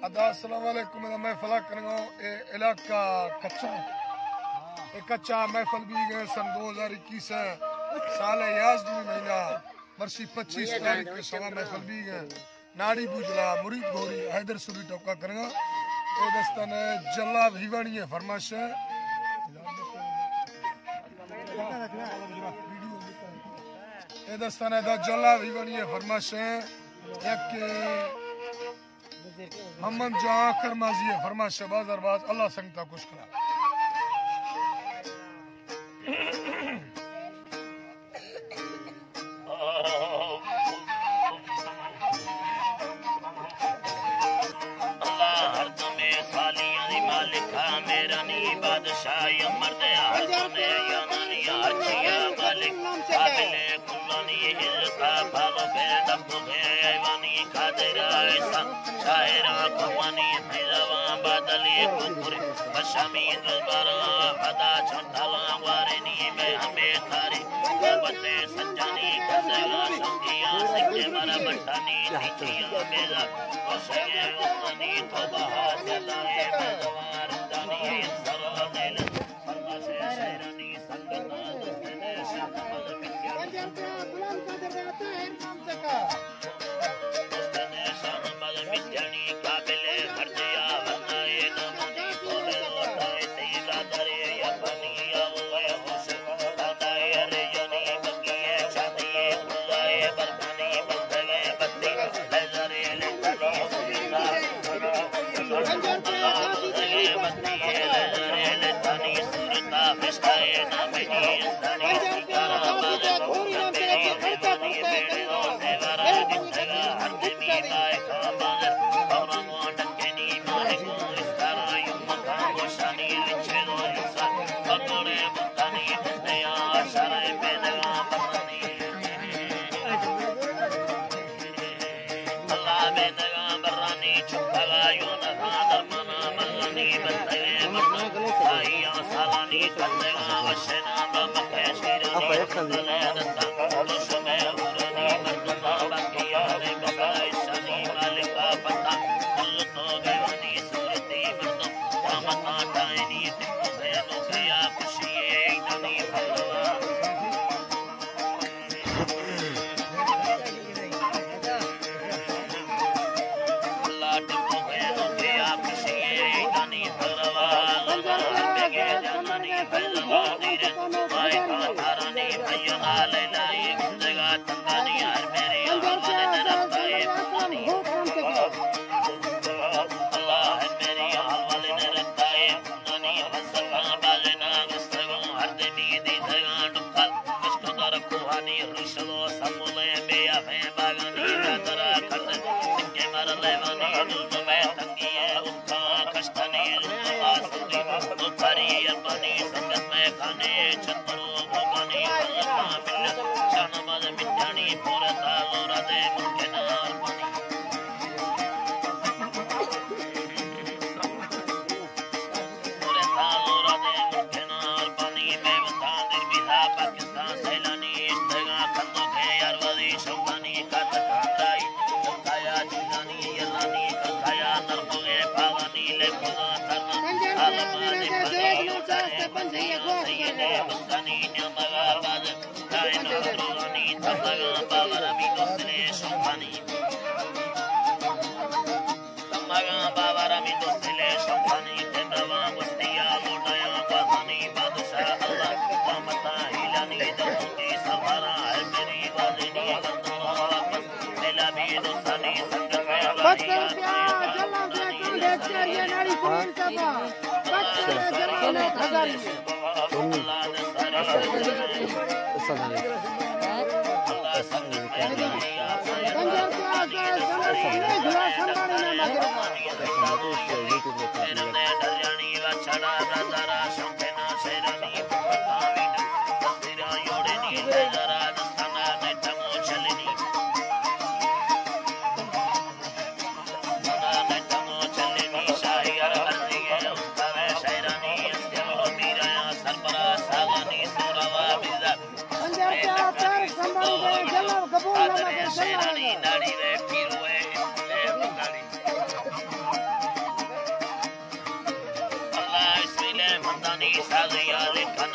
अस्सलाम वालेकुम। महफिल करेंगे इलाका कच्चा महफिल भी गए सन 2021 साल याजमी महीना वर्षी 25 तारीख के सवा महफिल भी गए नाड़ी बुजला मुरीद गोरी हैदर सुरी टोका करेंगे ए दस्तन जल्ला भिवानी है फरमाश ए दस्तन दा जल्ला भिवानी है फरमाश एक मोहम्मद जहां करमाजी है फरमाश शहबाज अरबाज अल्लाह संगता कुछ करा मंदानी सागिया लेखन